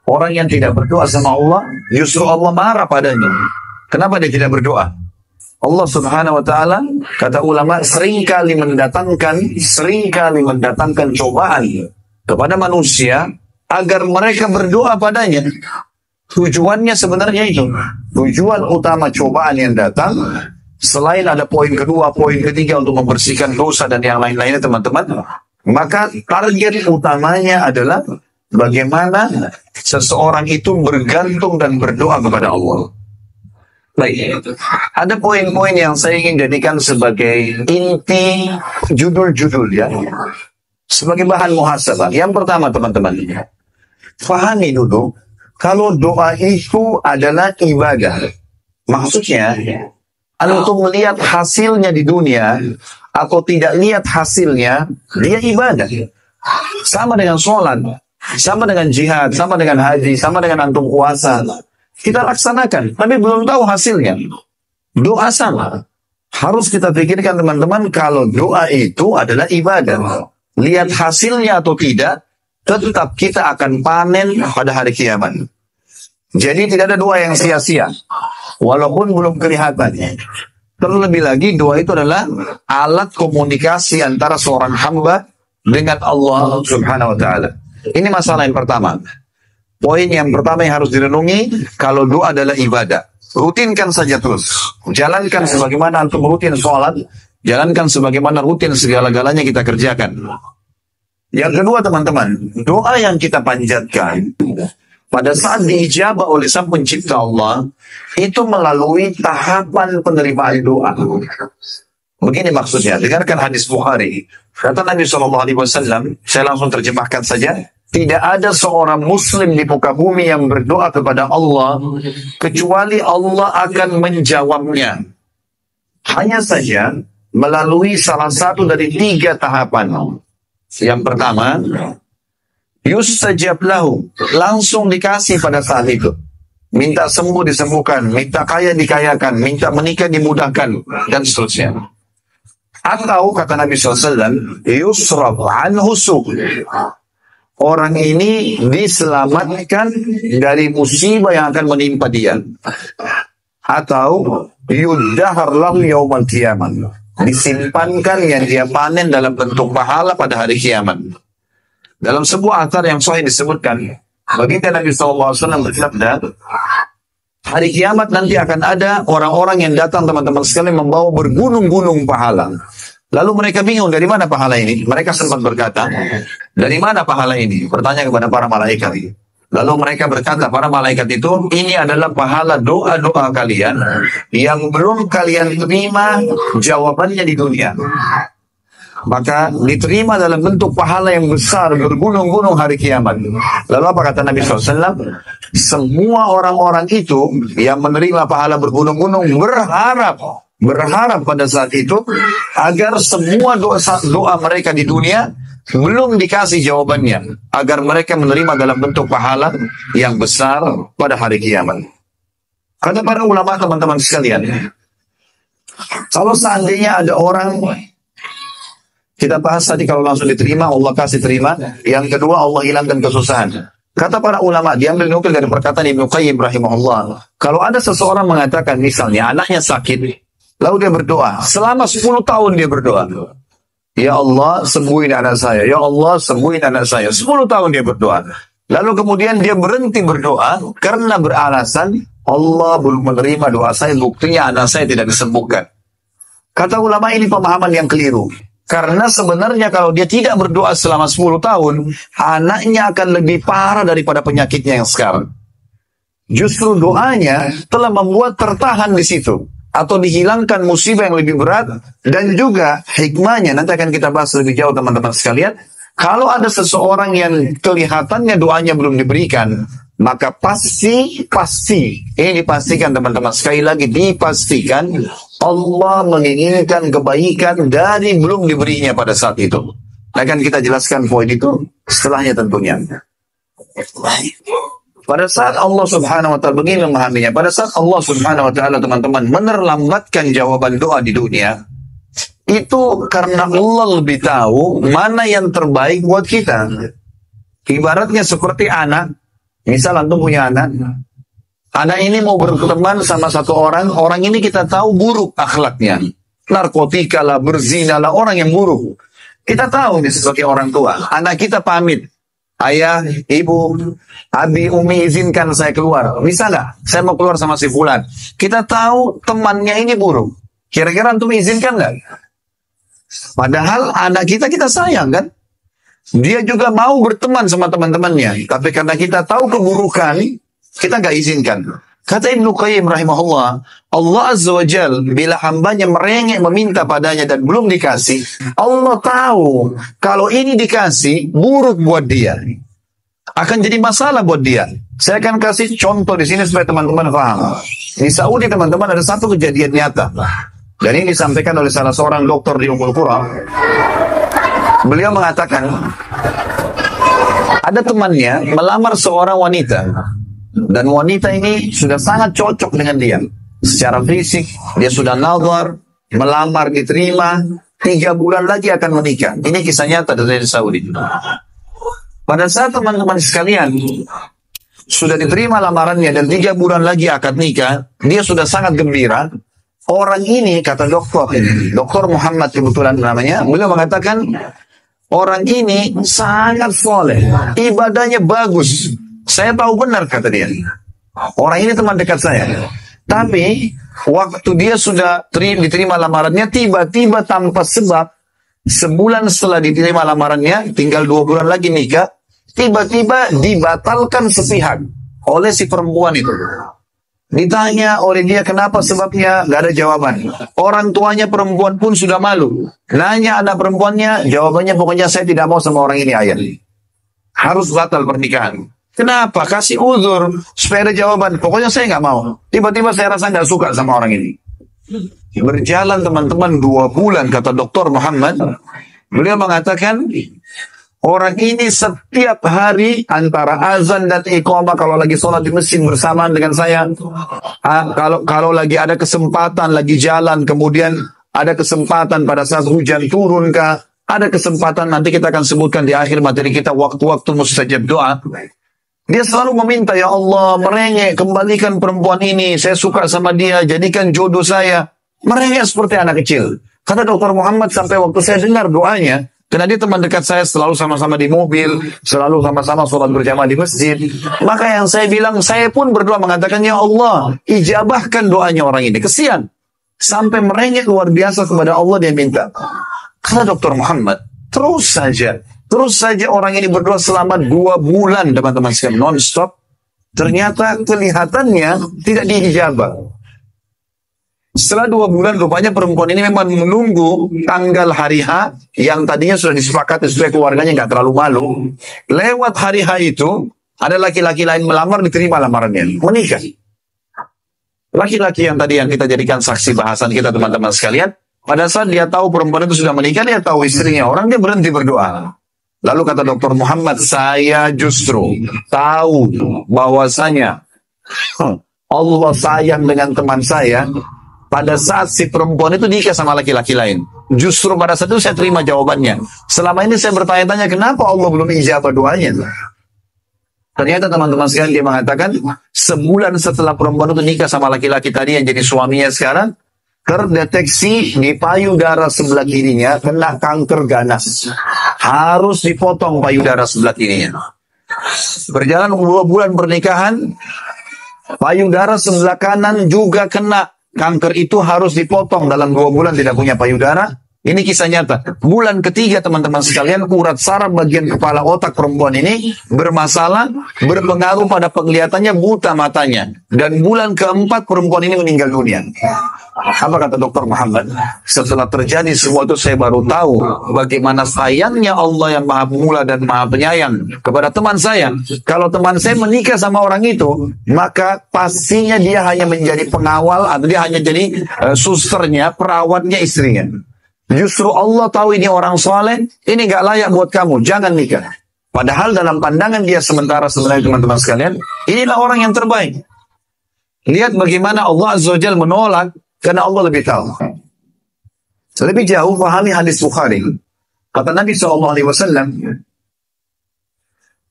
Orang yang tidak berdoa sama Allah, justru Allah marah padanya. Kenapa dia tidak berdoa? Allah Subhanahu wa taala, kata ulama, seringkali mendatangkan cobaan kepada manusia agar mereka berdoa padanya. Tujuannya sebenarnya itu. Tujuan utama cobaan yang datang, selain ada poin kedua, poin ketiga untuk membersihkan dosa dan yang lain-lainnya teman-teman, maka target utamanya adalah bagaimana seseorang itu bergantung dan berdoa kepada Allah. Baik, ada poin-poin yang saya ingin jadikan sebagai inti judul-judul ya, sebagai bahan muhasabah. Yang pertama teman-teman, pahami dulu kalau doa itu adalah ibadah. Maksudnya, antum melihat hasilnya di dunia atau tidak lihat hasilnya, dia ibadah. Sama dengan sholat, sama dengan jihad, sama dengan haji, sama dengan antum puasa. Kita laksanakan, tapi belum tahu hasilnya. Doa sama. Harus kita pikirkan teman-teman, kalau doa itu adalah ibadah. Lihat hasilnya atau tidak, tetap kita akan panen pada hari kiamat. Jadi tidak ada doa yang sia-sia, walaupun belum kelihatan. Terlebih lagi, doa itu adalah alat komunikasi antara seorang hamba dengan Allah Subhanahu wa taala. Ini masalah yang pertama. Poin yang pertama yang harus direnungi, kalau doa adalah ibadah, rutinkan saja terus. Jalankan sebagaimana antum rutin sholat, jalankan sebagaimana rutin segala-galanya kita kerjakan. Yang kedua teman-teman, doa yang kita panjatkan pada saat diijabah oleh Sang Pencipta Allah, itu melalui tahapan penerimaan doa. Begini maksudnya, dengarkan hadis Bukhari. Kata Nabi SAW, saya langsung terjemahkan saja. Tidak ada seorang muslim di muka bumi yang berdoa kepada Allah kecuali Allah akan menjawabnya. Hanya saja melalui salah satu dari 3 tahapan. Yang pertama, yustajab lahu, langsung dikasih pada saat itu. Minta sembuh disembuhkan, minta kaya dikayakan, minta menikah dimudahkan, dan seterusnya. Atau kata Nabi SAW, yusraf anhu su', orang ini diselamatkan dari musibah yang akan menimpa dia. Atau yuddahar lahu yaumal qiyamah, disimpankan yang dia panen dalam bentuk pahala pada hari kiamat. Dalam sebuah athar yang sahih disebutkan, baginda Nabi SAW bersabda, hari kiamat nanti akan ada orang-orang yang datang teman-teman sekalian membawa bergunung-gunung pahala. Lalu mereka bingung, dari mana pahala ini? Mereka sempat berkata, dari mana pahala ini? Bertanya kepada para malaikat. Lalu mereka berkata, para malaikat itu, ini adalah pahala doa-doa kalian yang belum kalian terima jawabannya di dunia. Maka diterima dalam bentuk pahala yang besar, bergunung-gunung hari kiamat. Lalu apa kata Nabi SAW? Semua orang-orang itu yang menerima pahala bergunung-gunung berharap pada saat itu agar semua doa mereka di dunia belum dikasih jawabannya, agar mereka menerima dalam bentuk pahala yang besar pada hari kiamat. Kata para ulama teman-teman sekalian, kalau seandainya ada orang, kita bahas tadi kalau langsung diterima Allah kasih terima, yang kedua Allah hilangkan kesusahan. Kata para ulama, diambil nukil dari perkataan Ibnu Qayyim rahimahullah, kalau ada seseorang mengatakan misalnya anaknya sakit, lalu dia berdoa, selama 10 tahun dia berdoa, ya Allah sembuhin anak saya, ya Allah sembuhin anak saya, 10 tahun dia berdoa. Lalu kemudian dia berhenti berdoa karena beralasan Allah belum menerima doa saya, buktinya anak saya tidak disembuhkan. Kata ulama, ini pemahaman yang keliru. Karena sebenarnya kalau dia tidak berdoa selama 10 tahun, anaknya akan lebih parah daripada penyakitnya yang sekarang. Justru doanya telah membuat tertahan di situ, atau dihilangkan musibah yang lebih berat. Dan juga hikmahnya, nanti akan kita bahas lebih jauh teman-teman sekalian, kalau ada seseorang yang kelihatannya doanya belum diberikan, maka pasti, ini dipastikan teman-teman, sekali lagi dipastikan, Allah menginginkan kebaikan dari belum diberinya pada saat itu. Akan kita jelaskan poin itu setelahnya tentunya. Pada saat Allah Subhanahu wa ta'ala, begini memahaminya, pada saat Allah Subhanahu wa ta'ala teman-teman menerlambatkan jawaban doa di dunia, itu karena Allah lebih tahu mana yang terbaik buat kita. Ibaratnya seperti anak Misal antum punya anak, anak ini mau berteman sama satu orang, orang ini kita tahu buruk akhlaknya. Narkotika lah, berzina lah, orang yang buruk. Kita tahu nih sebagai orang tua, anak kita pamit. Ayah, ibu, abi, umi izinkan saya keluar. Bisa nggak? Saya mau keluar sama si fulan. Kita tahu temannya ini buruk. Kira-kira antum izinkan nggak? Padahal anak kita sayang kan? Dia juga mau berteman sama teman-temannya. Tapi karena kita tahu keburukan, kita nggak izinkan. Kata Ibnu Qayyim rahimahullah, Allah Azza wa Jal, bila hambanya merengek meminta padanya dan belum dikasih, Allah tahu kalau ini dikasih, buruk buat dia. Akan jadi masalah buat dia. Saya akan kasih contoh di sini supaya teman-teman paham. Di Saudi teman-teman ada satu kejadian nyata. Dan ini disampaikan oleh salah seorang dokter di Ummul Qura. Beliau mengatakan, ada temannya melamar seorang wanita. Dan wanita ini sudah sangat cocok dengan dia. Secara fisik, dia sudah nazar, melamar, diterima. 3 bulan lagi akan menikah. Ini kisah nyata dari Saudi. Pada saat teman-teman sekalian, sudah diterima lamarannya dan 3 bulan lagi akan nikah, dia sudah sangat gembira. Orang ini, kata dokter Muhammad kebetulan namanya, beliau mengatakan, orang ini sangat soleh, ibadahnya bagus. Saya tahu benar, kata dia. Orang ini teman dekat saya. Tapi waktu dia sudah diterima lamarannya, tiba-tiba tanpa sebab, sebulan setelah diterima lamarannya, tinggal 2 bulan lagi nikah, tiba-tiba dibatalkan sepihak oleh si perempuan itu. Ditanya oleh dia kenapa sebabnya, gak ada jawaban. Orang tuanya perempuan pun sudah malu. Nanya anak perempuannya, jawabannya pokoknya saya tidak mau sama orang ini, ayah. Harus batal pernikahan. Kenapa? Kasih uzur supaya ada jawaban. Pokoknya saya nggak mau. Tiba-tiba saya rasa nggak suka sama orang ini. Berjalan teman-teman 2 bulan, kata Dr. Muhammad. Beliau mengatakan, orang ini setiap hari antara azan dan iqamah, kalau lagi sholat di masjid bersamaan dengan saya, kalau lagi ada kesempatan, lagi jalan, kemudian ada kesempatan pada saat hujan turun kah, ada kesempatan nanti kita akan sebutkan di akhir materi kita waktu-waktu mustajab doa. Dia selalu meminta, ya Allah, merengek, kembalikan perempuan ini, saya suka sama dia, jadikan jodoh saya. Merengek seperti anak kecil. Kata Dr. Muhammad, sampai waktu saya dengar doanya, karena dia teman dekat saya, selalu sama-sama di mobil, selalu sama-sama sholat berjamaah di masjid. Maka yang saya bilang, saya pun berdoa mengatakan, ya Allah, ijabahkan doanya orang ini. Kesian. Sampai merengek luar biasa kepada Allah, dia minta. Kata Dr. Muhammad, terus saja orang ini berdoa selama 2 bulan, teman-teman sekalian, non-stop. Ternyata kelihatannya tidak diijabah. Setelah 2 bulan, rupanya perempuan ini memang menunggu tanggal hari H yang tadinya sudah disepakati supaya keluarganya nggak terlalu malu. Lewat hari H itu, ada laki-laki lain melamar, diterima lamarannya, menikah. Laki-laki yang tadi yang kita jadikan saksi bahasan kita, teman-teman sekalian, pada saat dia tahu perempuan itu sudah menikah, dia tahu istrinya orang, dia berhenti berdoa. Lalu kata Dr. Muhammad, saya justru tahu bahwasanya Allah sayang dengan teman saya pada saat si perempuan itu nikah sama laki-laki lain. Justru pada saat itu saya terima jawabannya. Selama ini saya bertanya-tanya kenapa Allah belum ijabah doanya. Ternyata teman-teman sekalian, dia mengatakan sebulan setelah perempuan itu nikah sama laki-laki tadi yang jadi suaminya sekarang, terdeteksi di payudara sebelah kirinya kena kanker ganas. Harus dipotong payudara sebelah kirinya. Berjalan 2 bulan pernikahan, payudara sebelah kanan juga kena. Kanker itu harus dipotong dalam 2 bulan, tidak punya payudara. Ini kisah nyata. Bulan ketiga, teman-teman sekalian, urat saraf bagian kepala otak perempuan ini bermasalah, berpengaruh pada penglihatannya, buta matanya. Dan bulan keempat perempuan ini meninggal dunia. Apa kata Dr. Muhammad? Setelah terjadi semua itu, saya baru tahu bagaimana sayangnya Allah yang Maha Pemula dan Maha Penyayang kepada teman saya. Kalau teman saya menikah sama orang itu, maka pastinya dia hanya menjadi pengawal atau dia hanya jadi susternya, perawatnya istrinya. Justru Allah tahu ini orang soleh, ini gak layak buat kamu, jangan nikah. Padahal dalam pandangan dia sementara sebenarnya, teman-teman sekalian, inilah orang yang terbaik. Lihat bagaimana Allah Azza wa Jalla menolak, karena Allah lebih tahu. Lebih jauh pahami hadis Bukhari. Kata Nabi SAW,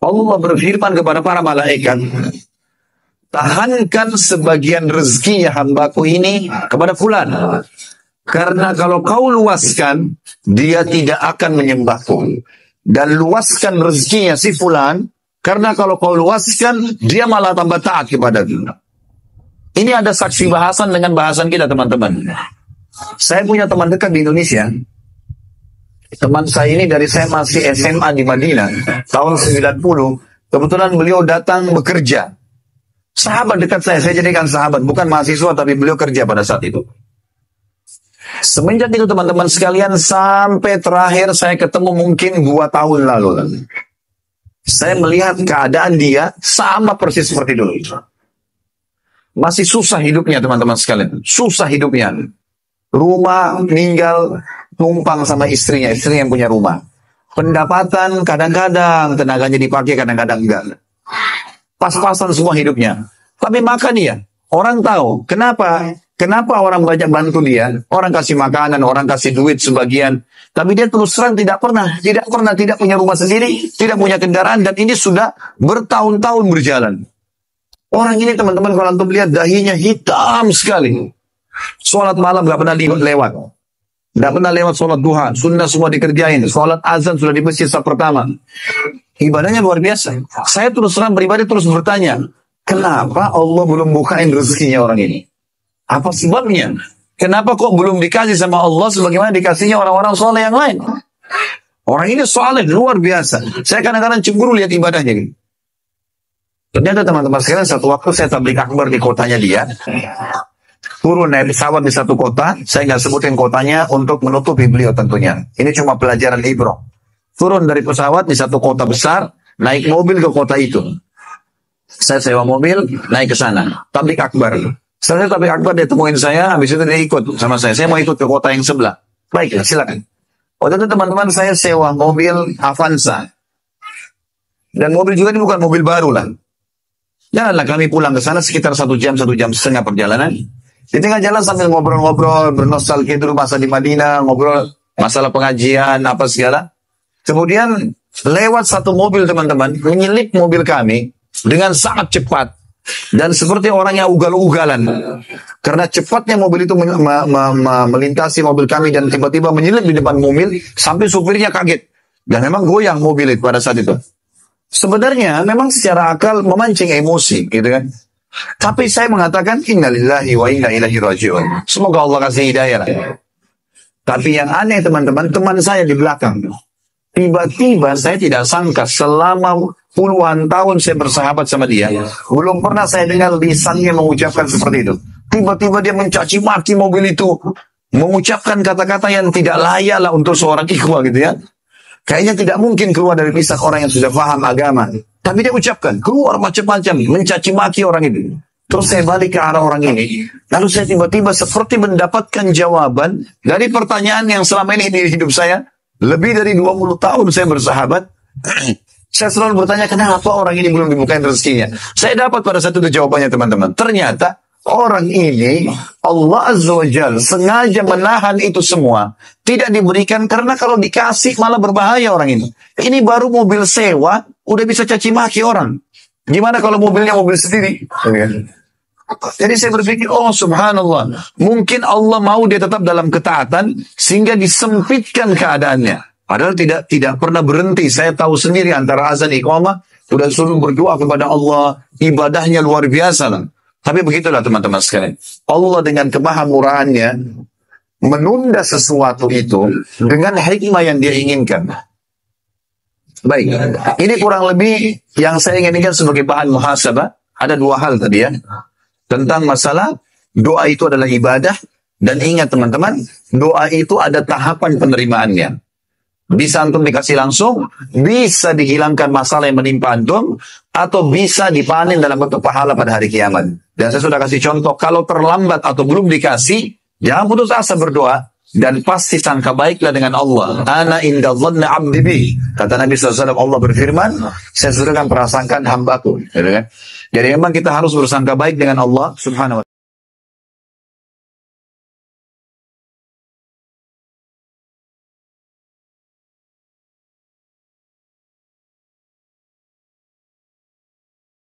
Allah berfirman kepada para malaikat, tahankan sebagian rezekinya hambaku ini kepada fulan. Karena kalau kau luaskan, dia tidak akan menyembahku. Dan luaskan rezekinya si fulan, karena kalau kau luaskan, dia malah tambah taat kepada dia. Ini ada saksi bahasan dengan bahasan kita, teman-teman. Saya punya teman dekat di Indonesia. Teman saya ini dari saya masih SMA di Madinah, tahun 90. Kebetulan beliau datang bekerja. Sahabat dekat saya jadikan sahabat. Bukan mahasiswa, tapi beliau kerja pada saat itu. Semenjak itu teman-teman sekalian, sampai terakhir saya ketemu mungkin 2 tahun lalu. Saya melihat keadaan dia sama persis seperti dulu. Masih susah hidupnya teman-teman sekalian. Susah hidupnya. Rumah, tinggal, numpang sama istrinya yang punya rumah. Pendapatan kadang-kadang tenaganya dipakai, kadang-kadang enggak. Pas-pasan semua hidupnya. Tapi makan dia. Orang tahu. Kenapa orang banyak bantu dia? Orang kasih makanan, orang kasih duit sebagian. Tapi dia terus terang tidak punya rumah sendiri, tidak punya kendaraan, dan ini sudah bertahun-tahun berjalan. Orang ini teman-teman kalau antum lihat dahinya hitam sekali. Sholat malam gak pernah lewat. Gak pernah lewat sholat duha. Sunnah semua dikerjain. Sholat azan sudah di masjid saat pertama. Ibadahnya luar biasa. Saya terus terang pribadi terus bertanya, kenapa Allah belum bukain rezekinya orang ini? Apa sebabnya? Kenapa kok belum dikasih sama Allah sebagaimana dikasihnya orang-orang soleh yang lain? Orang ini soleh luar biasa. Saya kadang-kadang cemburu lihat ibadahnya gitu. Ternyata teman-teman sekalian, satu waktu saya tabligh akbar di kotanya dia. Turun naik pesawat di satu kota. Saya nggak sebutin kotanya untuk menutupi beliau tentunya. Ini cuma pelajaran ibro. Turun dari pesawat di satu kota besar, naik mobil ke kota itu. Saya sewa mobil, naik ke sana. Tabligh akbar. Setelah tabligh akbar dia temuin saya, habis itu dia ikut sama saya. Saya mau ikut ke kota yang sebelah. Baik, silakan. Waktu itu teman-teman saya sewa mobil Avanza. Dan mobil juga ini bukan mobil baru lah. Janganlah kami pulang ke sana sekitar 1 jam, 1 jam setengah perjalanan. Di tengah jalan sambil ngobrol-ngobrol, bernostalgia dulu masa di Madinah, ngobrol masalah pengajian, apa segala. Kemudian lewat satu mobil teman-teman, menyelip mobil kami dengan sangat cepat. Dan seperti orang yang ugal-ugalan. Karena cepatnya mobil itu melintasi mobil kami dan tiba-tiba menyelip di depan mobil, sampai supirnya kaget. Dan memang goyang mobil itu pada saat itu. Sebenarnya memang secara akal memancing emosi gitu kan. Tapi saya mengatakan innalillahi wa inna ilaihi raji'un. Semoga Allah kasih hidayah lah. Tapi yang aneh teman-teman, teman saya di belakang. Tiba-tiba saya tidak sangka selama puluhan tahun saya bersahabat sama dia. Belum pernah saya dengar lisannya mengucapkan seperti itu. Tiba-tiba dia mencaci maki mobil itu. Mengucapkan kata-kata yang tidak layak lah untuk seorang ikhwah gitu ya. Kayaknya tidak mungkin keluar dari lisan orang yang sudah paham agama. Tapi dia ucapkan, keluar macam-macam, mencaci maki orang itu. Terus saya balik ke arah orang ini. Lalu saya tiba-tiba seperti mendapatkan jawaban dari pertanyaan yang selama ini di hidup saya. Lebih dari 20 tahun saya bersahabat. Saya selalu bertanya, kenapa orang ini belum dibukain rezekinya? Saya dapat pada satu jawabannya teman-teman. Ternyata orang ini, Allah Azza wa Jalla sengaja menahan itu semua. Tidak diberikan karena kalau dikasih malah berbahaya orang ini. Ini baru mobil sewa, udah bisa caci maki orang. Gimana kalau mobilnya mobil sendiri? Jadi saya berpikir, oh subhanallah. Mungkin Allah mau dia tetap dalam ketaatan, sehingga disempitkan keadaannya. Padahal tidak pernah berhenti. Saya tahu sendiri antara azan iqamah, udah suruh berdoa kepada Allah. Ibadahnya luar biasa lah. Tapi begitulah teman-teman sekalian. Allah dengan kemahamurahannya menunda sesuatu itu dengan hikmah yang dia inginkan. Baik, ini kurang lebih yang saya inginkan sebagai bahan muhasabah. Ada 2 hal tadi ya. Tentang masalah doa itu adalah ibadah. Dan ingat teman-teman, doa itu ada tahapan penerimaannya. Bisa antum dikasih langsung, bisa dihilangkan masalah yang menimpa antum, atau bisa dipanen dalam bentuk pahala pada hari kiamat. Dan saya sudah kasih contoh, kalau terlambat atau belum dikasih, jangan putus asa berdoa, dan pasti sangka baiklah dengan Allah. Ana inda dhanna abdi bi. Kata Nabi SAW, Allah berfirman, saya sudah akan prasangkan hambaku. Jadi memang kita harus bersangka baik dengan Allah subhanahu wa ta'ala.